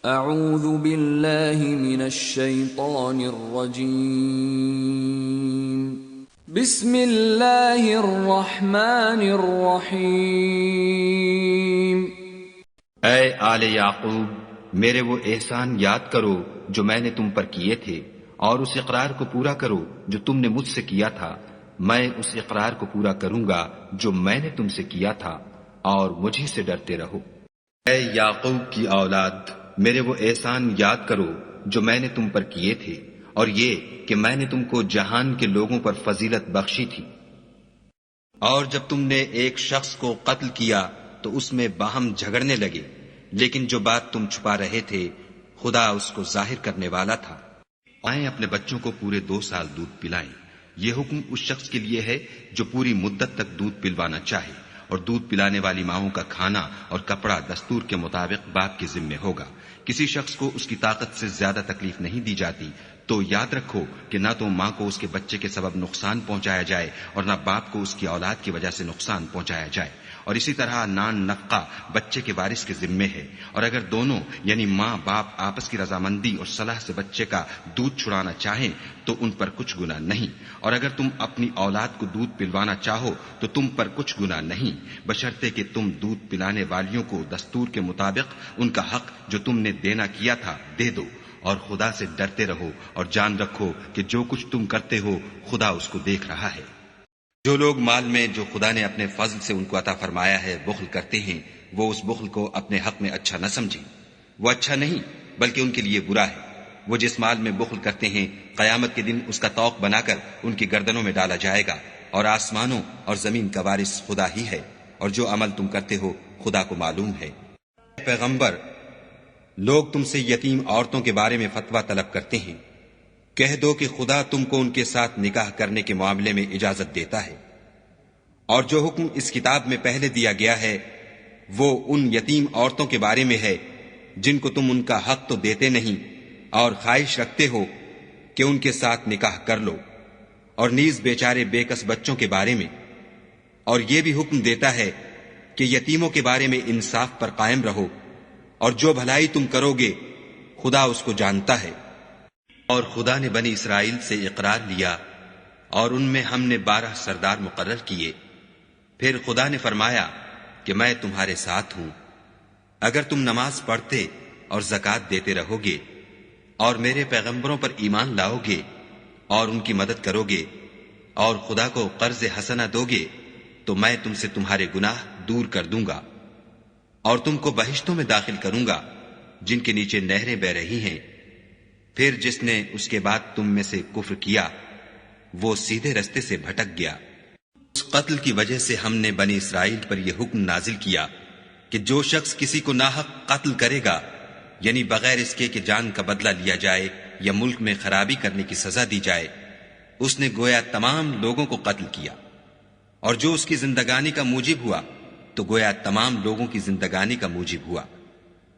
اعوذ باللہ من الشیطان الرجیم بسم اللہ الرحمن الرحیم اے آل یعقوب، میرے وہ احسان یاد کرو جو میں نے تم پر کیے تھے، اور اس اقرار کو پورا کرو جو تم نے مجھ سے کیا تھا۔ میں اس اقرار کو پورا کروں گا جو میں نے تم سے کیا تھا، اور مجھے سے ڈرتے رہو۔ اے یعقوب کی اولاد، میرے وہ احسان یاد کرو جو میں نے تم پر کیے تھے، اور یہ کہ میں نے تم کو جہان کے لوگوں پر فضیلت بخشی تھی۔ اور جب تم نے ایک شخص کو قتل کیا تو اس میں باہم جھگڑنے لگے، لیکن جو بات تم چھپا رہے تھے خدا اس کو ظاہر کرنے والا تھا۔ آئیں اپنے بچوں کو پورے 2 سال دودھ پلائیں۔ یہ حکم اس شخص کے لیے ہے جو پوری مدت تک دودھ پلوانا چاہے، اور دودھ پلانے والی ماؤں کا کھانا اور کپڑا دستور کے مطابق باپ کے ذمے ہوگا۔ کسی شخص کو اس کی طاقت سے زیادہ تکلیف نہیں دی جاتی، تو یاد رکھو کہ نہ تو ماں کو اس کے بچے کے سبب نقصان پہنچایا جائے اور نہ باپ کو اس کی اولاد کی وجہ سے نقصان پہنچایا جائے، اور اسی طرح نان نفقہ بچے کے وارث کے ذمے ہے۔ اور اگر دونوں یعنی ماں باپ آپس کی رضامندی اور صلاح سے بچے کا دودھ چھڑانا چاہیں تو ان پر کچھ گناہ نہیں، اور اگر تم اپنی اولاد کو دودھ پلوانا چاہو تو تم پر کچھ گناہ نہیں، بشرطے کہ تم دودھ پلانے والیوں کو دستور کے مطابق ان کا حق جو تم نے دینا کیا تھا دے دو، اور خدا سے ڈرتے رہو اور جان رکھو کہ جو کچھ تم کرتے ہو خدا اس کو دیکھ رہا ہے۔ جو لوگ مال میں جو خدا نے اپنے فضل سے ان کو عطا فرمایا ہے بخل کرتے ہیں، وہ اس بخل کو اپنے حق میں اچھا نہ سمجھیں، وہ اچھا نہیں بلکہ ان کے لیے برا ہے۔ وہ جس مال میں بخل کرتے ہیں قیامت کے دن اس کا طوق بنا کر ان کی گردنوں میں ڈالا جائے گا، اور آسمانوں اور زمین کا وارث خدا ہی ہے، اور جو عمل تم کرتے ہو خدا کو معلوم ہے۔ پیغمبر، لوگ تم سے یتیم عورتوں کے بارے میں فتویٰ طلب کرتے ہیں، کہہ دو کہ خدا تم کو ان کے ساتھ نکاح کرنے کے معاملے میں اجازت دیتا ہے، اور جو حکم اس کتاب میں پہلے دیا گیا ہے وہ ان یتیم عورتوں کے بارے میں ہے جن کو تم ان کا حق تو دیتے نہیں اور خواہش رکھتے ہو کہ ان کے ساتھ نکاح کر لو، اور نیز بیچارے بے کس بچوں کے بارے میں، اور یہ بھی حکم دیتا ہے کہ یتیموں کے بارے میں انصاف پر قائم رہو، اور جو بھلائی تم کرو گے خدا اس کو جانتا ہے۔ اور خدا نے بنی اسرائیل سے اقرار لیا، اور ان میں ہم نے 12 سردار مقرر کیے۔ پھر خدا نے فرمایا کہ میں تمہارے ساتھ ہوں، اگر تم نماز پڑھتے اور زکوٰۃ دیتے رہو گے اور میرے پیغمبروں پر ایمان لاؤ گے اور ان کی مدد کرو گے اور خدا کو قرض حسنہ دو گے تو میں تم سے تمہارے گناہ دور کر دوں گا، اور تم کو بہشتوں میں داخل کروں گا جن کے نیچے نہریں بہ رہی ہیں۔ پھر جس نے اس کے بعد تم میں سے کفر کیا وہ سیدھے رستے سے بھٹک گیا۔ اس قتل کی وجہ سے ہم نے بنی اسرائیل پر یہ حکم نازل کیا کہ جو شخص کسی کو ناحق قتل کرے گا، یعنی بغیر اس کے کہ جان کا بدلہ لیا جائے یا ملک میں خرابی کرنے کی سزا دی جائے، اس نے گویا تمام لوگوں کو قتل کیا، اور جو اس کی زندگانی کا موجب ہوا تو گویا تمام لوگوں کی زندگانی کا موجب ہوا۔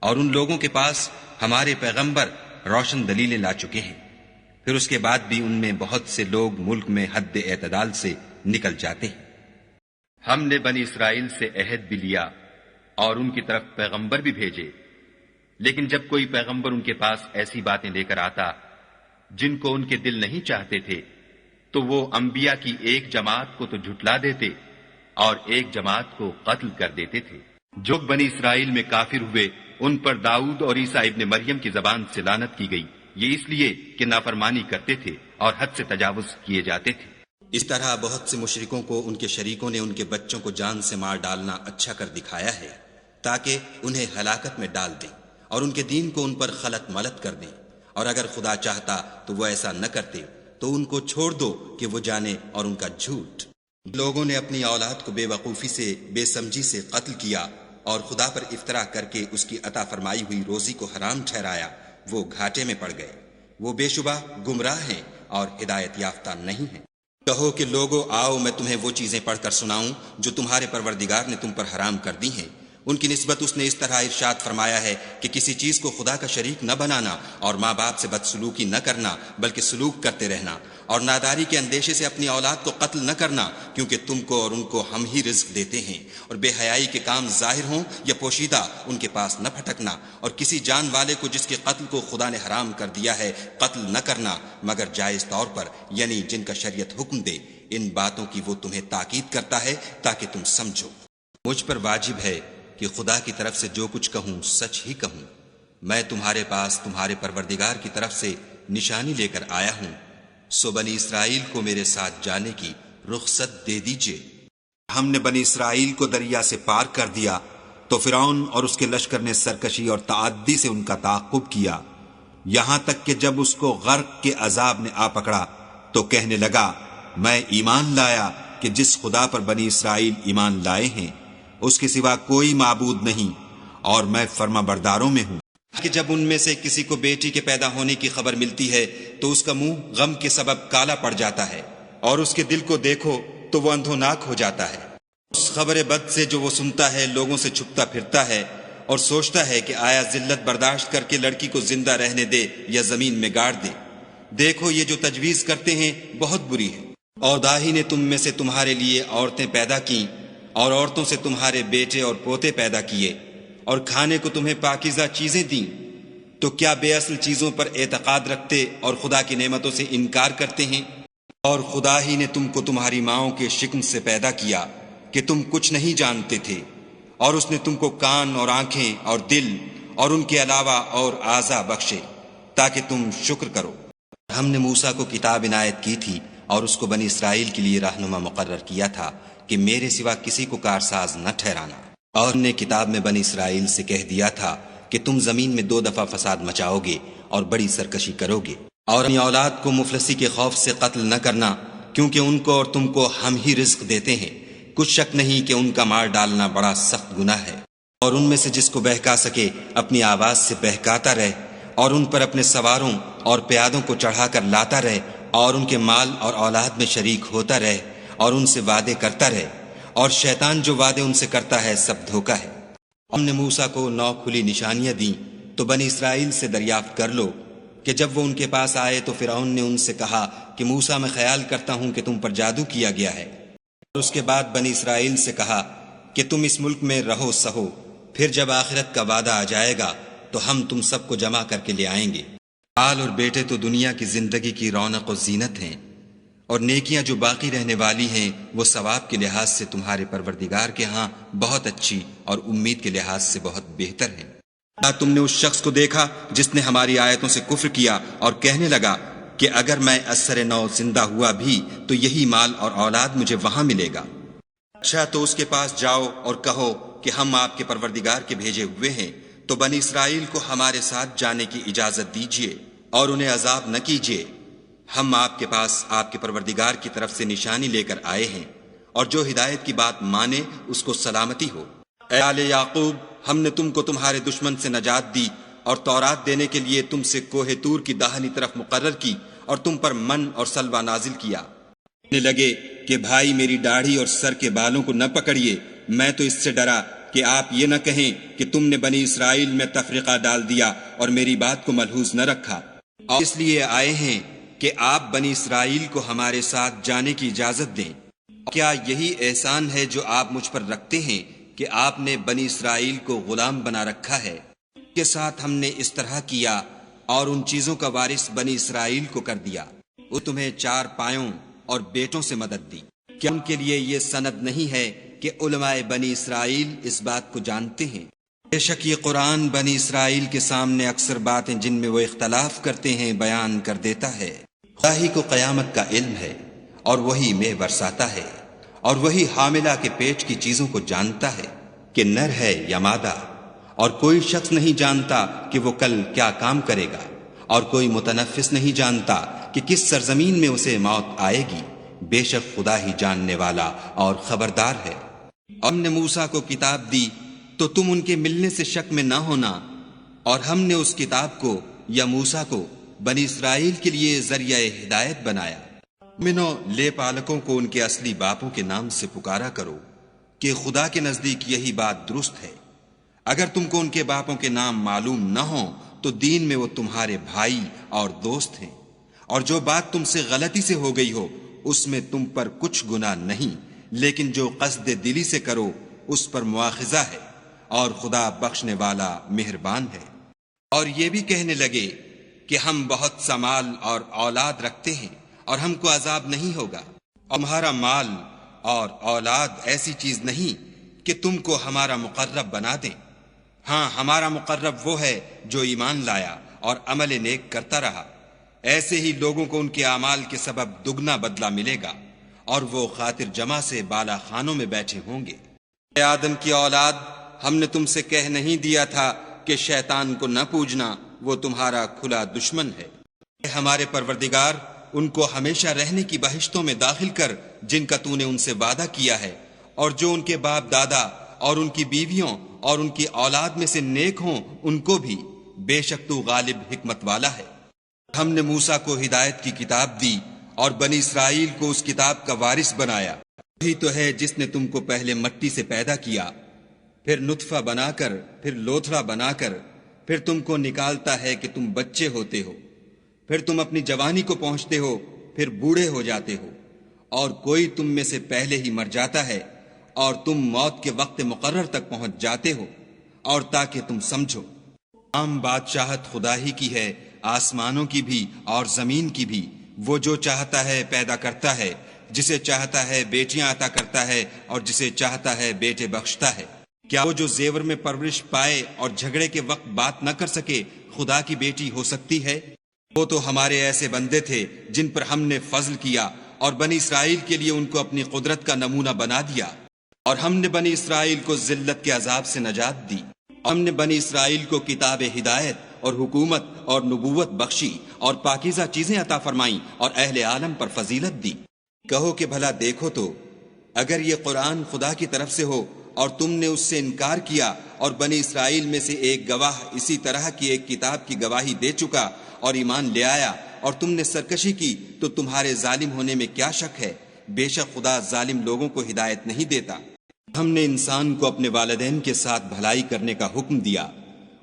اور ان لوگوں کے پاس ہمارے پیغمبر روشن دلیلیں لا چکے ہیں، پھر اس کے بعد بھی ان میں بہت سے لوگ ملک میں حد اعتدال سے نکل جاتے ہیں۔ ہم نے بنی اسرائیل سے عہد بھی لیا اور ان کی طرف پیغمبر بھی بھیجے، لیکن جب کوئی پیغمبر ان کے پاس ایسی باتیں لے کر آتا جن کو ان کے دل نہیں چاہتے تھے تو وہ انبیاء کی ایک جماعت کو تو جھٹلا دیتے اور ایک جماعت کو قتل کر دیتے تھے۔ جو بنی اسرائیل میں کافر ہوئے ان پر داؤد اور عیسیٰ ابن مریم کی زبان سے لعنت کی گئی، یہ اس لیے کہ نافرمانی کرتے تھے اور حد سے تجاوز کیے جاتے تھے۔ اس طرح بہت سے مشرکوں کو ان کے شریکوں نے ان کے بچوں کو جان سے مار ڈالنا اچھا کر دکھایا ہے تاکہ انہیں ہلاکت میں ڈال دیں اور ان کے دین کو ان پر خلط ملط کر دیں، اور اگر خدا چاہتا تو وہ ایسا نہ کرتے، تو ان کو چھوڑ دو کہ وہ جانے اور ان کا جھوٹ۔ لوگوں نے اپنی اولاد کو بے وقوفی سے بے سمجھی سے قتل کیا اور خدا پر افطرا کر کے اس کی عطا فرمائی ہوئی روزی کو حرام ٹھہرایا، وہ گھاٹے میں پڑ گئے، وہ بے شبہ گمراہ ہیں اور ہدایت یافتہ نہیں ہیں۔ کہو کہ لوگو آؤ میں تمہیں وہ چیزیں پڑھ کر سناؤں جو تمہارے پروردگار نے تم پر حرام کر دی ہیں، ان کی نسبت اس نے اس طرح ارشاد فرمایا ہے کہ کسی چیز کو خدا کا شریک نہ بنانا، اور ماں باپ سے بدسلوکی نہ کرنا بلکہ سلوک کرتے رہنا، اور ناداری کے اندیشے سے اپنی اولاد کو قتل نہ کرنا، کیونکہ تم کو اور ان کو ہم ہی رزق دیتے ہیں، اور بے حیائی کے کام ظاہر ہوں یا پوشیدہ ان کے پاس نہ پھٹکنا، اور کسی جان والے کو جس کے قتل کو خدا نے حرام کر دیا ہے قتل نہ کرنا مگر جائز طور پر، یعنی جن کا شریعت حکم دے۔ ان باتوں کی وہ تمہیں تاکید کرتا ہے تاکہ تم سمجھو۔ مجھ پر واجب ہے کہ خدا کی طرف سے جو کچھ کہوں سچ ہی کہوں۔ میں تمہارے پاس تمہارے پروردگار کی طرف سے نشانی لے کر آیا ہوں، سو بنی اسرائیل کو میرے ساتھ جانے کی رخصت دے دیجئے۔ ہم نے بنی اسرائیل کو دریا سے پار کر دیا تو فرعون اور اس کے لشکر نے سرکشی اور تعدی سے ان کا تعاقب کیا، یہاں تک کہ جب اس کو غرق کے عذاب نے آ پکڑا تو کہنے لگا میں ایمان لایا کہ جس خدا پر بنی اسرائیل ایمان لائے ہیں اس کے سوا کوئی معبود نہیں، اور میں فرما برداروں میں ہوں۔ کہ جب ان میں سے کسی کو بیٹی کے پیدا ہونے کی خبر ملتی ہے تو اس کا منہ غم کے سبب کالا پڑ جاتا ہے، اور اس کے دل کو دیکھو تو وہ اندھوناک ہو جاتا ہے۔ اس خبر بد سے جو وہ سنتا ہے لوگوں سے چھپتا پھرتا ہے اور سوچتا ہے کہ آیا ذلت برداشت کر کے لڑکی کو زندہ رہنے دے یا زمین میں گاڑ دے۔ دیکھو یہ جو تجویز کرتے ہیں بہت بری ہے۔ اور داہی نے تم میں سے تمہارے لیے عورتیں پیدا کیں اور عورتوں سے تمہارے بیٹے اور پوتے پیدا کیے، اور کھانے کو تمہیں پاکیزہ چیزیں دیں، تو کیا بے اصل چیزوں پر اعتقاد رکھتے اور خدا کی نعمتوں سے انکار کرتے ہیں؟ اور خدا ہی نے تم کو تمہاری ماؤں کے شکم سے پیدا کیا کہ تم کچھ نہیں جانتے تھے، اور اس نے تم کو کان اور آنکھیں اور دل اور ان کے علاوہ اور اعضاء بخشے تاکہ تم شکر کرو۔ ہم نے موسیٰ کو کتاب عنایت کی تھی اور اس کو بنی اسرائیل کے لیے رہنما مقرر کیا تھا کہ میرے سوا کسی کو کارساز نہ ٹھہرانا، اور ہم نے کتاب میں بنی اسرائیل سے کہہ دیا تھا کہ تم زمین میں 2 دفعہ فساد مچاؤ گے اور بڑی سرکشی کرو گے، اور اپنی اولاد کو مفلسی کے خوف سے قتل نہ کرنا، کیونکہ ان کو اور تم کو ہم ہی رزق دیتے ہیں۔ کچھ شک نہیں کہ ان کا مار ڈالنا بڑا سخت گناہ ہے، اور ان میں سے جس کو بہکا سکے اپنی آواز سے بہکاتا رہے، اور ان پر اپنے سواروں اور پیادوں کو چڑھا کر لاتا رہے، اور ان کے مال اور اولاد میں شریک ہوتا رہے، اور ان سے وعدے کرتا رہے، اور شیطان جو وعدے ان سے کرتا ہے سب دھوکہ ہے۔ ہم نے موسیٰ کو 9 کھلی نشانیاں دیں تو بنی اسرائیل سے دریافت کر لو کہ جب وہ ان کے پاس آئے تو فرعون نے ان سے کہا کہ موسیٰ میں خیال کرتا ہوں کہ تم پر جادو کیا گیا ہے، اور اس کے بعد بنی اسرائیل سے کہا کہ تم اس ملک میں رہو سہو، پھر جب آخرت کا وعدہ آ جائے گا تو ہم تم سب کو جمع کر کے لے آئیں گے۔ بال اور بیٹے تو دنیا کی زندگی کی رونق و زینت ہیں، اور نیکیاں جو باقی رہنے والی ہیں وہ ثواب کے لحاظ سے تمہارے پروردگار کے ہاں بہت اچھی اور امید کے لحاظ سے بہت بہتر ہیں۔ کیا تم نے اس شخص کو دیکھا جس نے ہماری آیتوں سے کفر کیا اور کہنے لگا کہ اگر میں اثر نو زندہ ہوا بھی تو یہی مال اور اولاد مجھے وہاں ملے گا؟ اچھا تو اس کے پاس جاؤ اور کہو کہ ہم آپ کے پروردگار کے بھیجے ہوئے ہیں، تو بنی اسرائیل کو ہمارے ساتھ جانے کی اجازت دیجیے اور انہیں عذاب نہ کیجیے۔ ہم آپ کے پاس آپ کے پروردگار کی طرف سے نشانی لے کر آئے ہیں، اور جو ہدایت کی بات مانے اس کو سلامتی ہو۔ اے آل یعقوب، ہم نے تم کو تمہارے دشمن سے نجات دی اور تورات دینے کے لیے تم سے کوہ طور کی داہنی طرف مقرر کی، اور تم پر من اور سلوہ نازل کیا۔ کہنے لگے کہ بھائی میری داڑھی اور سر کے بالوں کو نہ پکڑیے، میں تو اس سے ڈرا کہ آپ یہ نہ کہیں کہ تم نے بنی اسرائیل میں تفرقہ ڈال دیا اور میری بات کو ملحوظ نہ رکھا، اور اس لیے آئے ہیں کہ آپ بنی اسرائیل کو ہمارے ساتھ جانے کی اجازت دیں۔ کیا یہی احسان ہے جو آپ مجھ پر رکھتے ہیں کہ آپ نے بنی اسرائیل کو غلام بنا رکھا ہے؟ کے ساتھ ہم نے اس طرح کیا اور ان چیزوں کا وارث بنی اسرائیل کو کر دیا۔ وہ تمہیں 4 پایوں اور بیٹوں سے مدد دی۔ کیا ان کے لیے یہ سند نہیں ہے کہ علماء بنی اسرائیل اس بات کو جانتے ہیں؟ بے شک یہ قرآن بنی اسرائیل کے سامنے اکثر باتیں جن میں وہ اختلاف کرتے ہیں بیان کر دیتا ہے۔ خدا ہی کو قیامت کا علم ہے، اور وہی مے برساتا ہے، اور وہی حاملہ کے پیٹ کی چیزوں کو جانتا ہے کہ نر ہے یا مادہ، اور کوئی شخص نہیں جانتا کہ وہ کل کیا کام کرے گا، اور کوئی متنفس نہیں جانتا کہ کس سرزمین میں اسے موت آئے گی۔ بے شک خدا ہی جاننے والا اور خبردار ہے۔ ہم نے موسیٰ کو کتاب دی تو تم ان کے ملنے سے شک میں نہ ہونا، اور ہم نے اس کتاب کو یا موسیٰ کو بنی اسرائیل کے لیے ذریعہ ہدایت بنایا۔ منو لے پالکوں کو ان کے اصلی باپوں کے نام سے پکارا کرو کہ خدا کے نزدیک یہی بات درست ہے۔ اگر تم کو ان کے باپوں کے نام معلوم نہ ہوں تو دین میں وہ تمہارے بھائی اور دوست ہیں، اور جو بات تم سے غلطی سے ہو گئی ہو اس میں تم پر کچھ گناہ نہیں، لیکن جو قصد دلی سے کرو اس پر مواخذہ ہے، اور خدا بخشنے والا مہربان ہے۔ اور یہ بھی کہنے لگے کہ ہم بہت سا مال اور اولاد رکھتے ہیں اور ہم کو عذاب نہیں ہوگا، اور ہمارا مال اور اولاد ایسی چیز نہیں کہ تم کو ہمارا مقرب بنا دیں۔ ہاں، ہمارا مقرب وہ ہے جو ایمان لایا اور عمل نیک کرتا رہا، ایسے ہی لوگوں کو ان کے اعمال کے سبب دگنا بدلہ ملے گا، اور وہ خاطر جمع سے بالا خانوں میں بیٹھے ہوں گے۔ اے آدم کی اولاد، ہم نے تم سے کہہ نہیں دیا تھا کہ شیطان کو نہ پوجنا، وہ تمہارا کھلا دشمن ہے۔ اے ہمارے پروردگار، ان کو ہمیشہ رہنے کی بہشتوں میں داخل کر جن کا تو نے ان سے وعدہ کیا ہے، اور جو ان کے باپ دادا اور ان کی بیویوں اور ان کی اولاد میں سے نیک ہوں ان کو بھی، بے شک تو غالب حکمت والا ہے۔ ہم نے موسیٰ کو ہدایت کی کتاب دی اور بنی اسرائیل کو اس کتاب کا وارث بنایا۔ وہی تو ہے جس نے تم کو پہلے مٹی سے پیدا کیا، پھر نطفہ بنا کر، پھر لوتھڑا بنا کر، پھر تم کو نکالتا ہے کہ تم بچے ہوتے ہو، پھر تم اپنی جوانی کو پہنچتے ہو، پھر بوڑھے ہو جاتے ہو، اور کوئی تم میں سے پہلے ہی مر جاتا ہے، اور تم موت کے وقت مقرر تک پہنچ جاتے ہو، اور تاکہ تم سمجھو۔ عام بادشاہت خدا ہی کی ہے، آسمانوں کی بھی اور زمین کی بھی۔ وہ جو چاہتا ہے پیدا کرتا ہے، جسے چاہتا ہے بیٹیاں عطا کرتا ہے، اور جسے چاہتا ہے بیٹے بخشتا ہے۔ کیا وہ جو زیور میں پرورش پائے اور جھگڑے کے وقت بات نہ کر سکے خدا کی بیٹی ہو سکتی ہے؟ وہ تو ہمارے ایسے بندے تھے جن پر ہم نے فضل کیا، اور بنی اسرائیل کے لیے ان کو اپنی قدرت کا نمونہ بنا دیا، اور ہم نے بنی اسرائیل کو ذلت کے عذاب سے نجات دی۔ ہم نے بنی اسرائیل کو کتاب ہدایت اور حکومت اور نبوت بخشی، اور پاکیزہ چیزیں عطا فرمائیں، اور اہل عالم پر فضیلت دی۔ کہو کہ بھلا دیکھو تو، اگر یہ قرآن خدا کی طرف سے ہو اور تم نے اس سے انکار کیا، اور بنی اسرائیل میں سے ایک گواہ اسی طرح کی ایک کتاب کی گواہی دے چکا اور ایمان لے آیا، اور تم نے سرکشی کی، تو تمہارے ظالم ہونے میں کیا شک ہے؟ بے شک خدا ظالم لوگوں کو ہدایت نہیں دیتا۔ ہم نے انسان کو اپنے والدین کے ساتھ بھلائی کرنے کا حکم دیا۔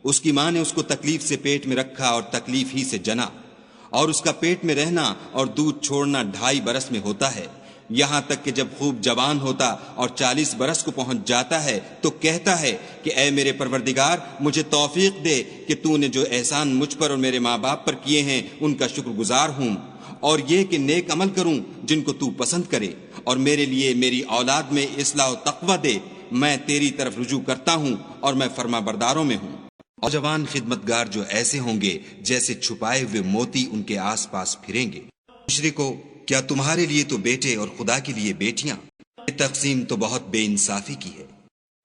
اس کی ماں نے اس کو تکلیف سے پیٹ میں رکھا اور تکلیف ہی سے جنا، اور اس کا پیٹ میں رہنا اور دودھ چھوڑنا 2.5 برس میں ہوتا ہے، یہاں تک کہ جب خوب جوان ہوتا اور 40 برس کو پہنچ جاتا ہے تو کہتا ہے کہ اے میرے پروردگار، مجھے توفیق دے کہ تو نے جو احسان مجھ پر اور میرے ماں باپ پر کیے ہیں ان کا شکر گزار ہوں، اور یہ کہ نیک عمل کروں جن کو تو پسند کرے، اور میرے لیے میری اولاد میں اصلاح و تقوی دے، میں تیری طرف رجوع کرتا ہوں اور میں فرما برداروں میں ہوں۔ اور جوان خدمتگار جو ایسے ہوں گے جیسے چھپائے ہوئے موتی ان کے آس پاس پھریں گے۔ مشرکو، کیا تمہارے لیے تو بیٹے اور خدا کے لیے بیٹیاں؟ یہ تقسیم تو بہت بے انصافی کی ہے۔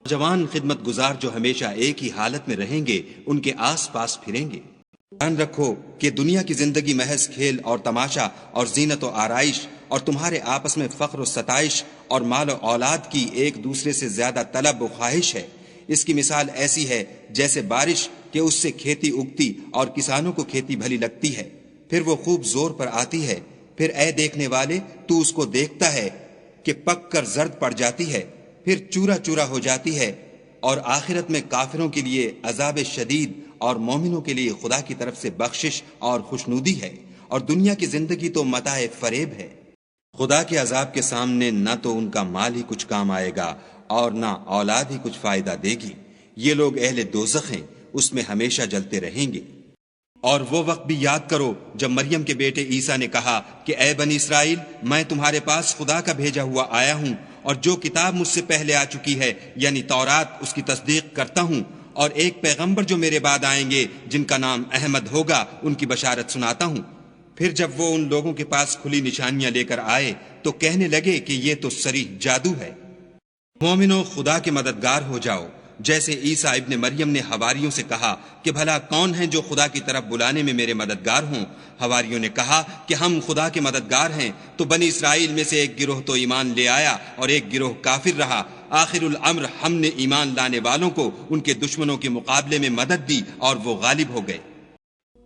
جوان خدمت گزار جو ہمیشہ ایک ہی حالت میں رہیں گے ان کے آس پاس پھریں گے۔ دھیان رکھو کہ دنیا کی زندگی محض کھیل اور تماشا اور زینت و آرائش، اور تمہارے آپس میں فخر و ستائش اور مال و اولاد کی ایک دوسرے سے زیادہ طلب و خواہش ہے۔ اس کی مثال ایسی ہے جیسے بارش کہ اس سے کھیتی اگتی اور کسانوں کو کھیتی بھلی لگتی ہے، پھر وہ خوب زور پر آتی ہے، پھر اے دیکھنے والے تو اس کو دیکھتا ہے کہ پک کر زرد پڑ جاتی ہے، پھر چورا چورا ہو جاتی ہے، اور آخرت میں کافروں کے لیے عذاب شدید اور مومنوں کے لیے خدا کی طرف سے بخشش اور خوشنودی ہے، اور دنیا کی زندگی تو متاع فریب ہے۔ خدا کے عذاب کے سامنے نہ تو ان کا مال ہی کچھ کام آئے گا اور نہ اولاد ہی کچھ فائدہ دے گی۔ یہ لوگ اہل دوزخ ہیں، اس میں ہمیشہ جلتے رہیں گے۔ اور وہ وقت بھی یاد کرو جب مریم کے بیٹے عیسیٰ نے کہا کہ اے بنی اسرائیل، میں تمہارے پاس خدا کا بھیجا ہوا آیا ہوں، اور جو کتاب مجھ سے پہلے آ چکی ہے یعنی تورات، اس کی تصدیق کرتا ہوں، اور ایک پیغمبر جو میرے بعد آئیں گے جن کا نام احمد ہوگا، ان کی بشارت سناتا ہوں۔ پھر جب وہ ان لوگوں کے پاس کھلی نشانیاں لے کر آئے تو کہنے لگے کہ یہ تو صریح جادو ہے۔ مومنو، خدا کے مددگار ہو جاؤ، جیسے عیسیٰ ابن مریم نے حواریوں سے کہا کہ بھلا کون ہیں جو خدا کی طرف بلانے میں میرے مددگار ہوں؟ حواریوں نے کہا کہ ہم خدا کے مددگار ہیں۔ تو بنی اسرائیل میں سے ایک گروہ تو ایمان لے آیا اور ایک گروہ کافر رہا۔ آخر الامر ہم نے ایمان لانے والوں کو ان کے دشمنوں کے مقابلے میں مدد دی اور وہ غالب ہو گئے۔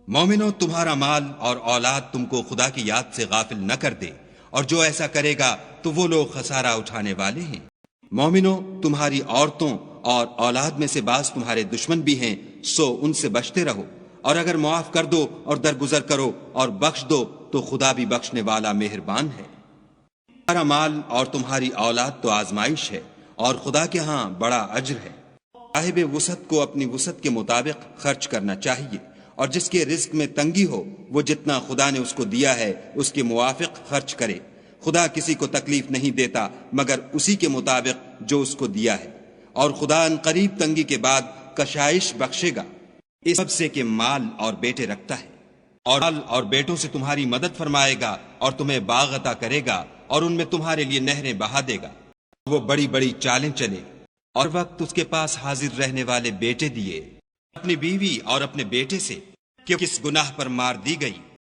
مومنو، تمہارا مال اور اولاد تم کو خدا کی یاد سے غافل نہ کر دے، اور جو ایسا کرے گا تو وہ لوگ خسارہ اٹھانے والے ہیں۔ مومنو، تمہاری عورتوں اور اولاد میں سے بعض تمہارے دشمن بھی ہیں، سو ان سے بچتے رہو، اور اگر معاف کر دو اور درگزر کرو اور بخش دو تو خدا بھی بخشنے والا مہربان ہے۔ تمہارا مال اور تمہاری اولاد تو آزمائش ہے، اور خدا کے ہاں بڑا اجر ہے۔ صاحب وسعت کو اپنی وسعت کے مطابق خرچ کرنا چاہیے، اور جس کے رزق میں تنگی ہو وہ جتنا خدا نے اس کو دیا ہے اس کے موافق خرچ کرے۔ خدا کسی کو تکلیف نہیں دیتا مگر اسی کے مطابق جو اس کو دیا ہے، اور خدا ان قریب تنگی کے بعد کشائش بخشے گا، اس سب سے کہ مال اور بیٹے رکھتا ہے، اور مال اور بیٹوں سے تمہاری مدد فرمائے گا اور تمہیں باغ عطا کرے گا، اور ان میں تمہارے لیے نہریں بہا دے گا، وہ بڑی بڑی چالیں چلے، اور وقت اس کے پاس حاضر رہنے والے بیٹے دیے، اپنی بیوی اور اپنے بیٹے سے کہ کس گناہ پر مار دی گئی،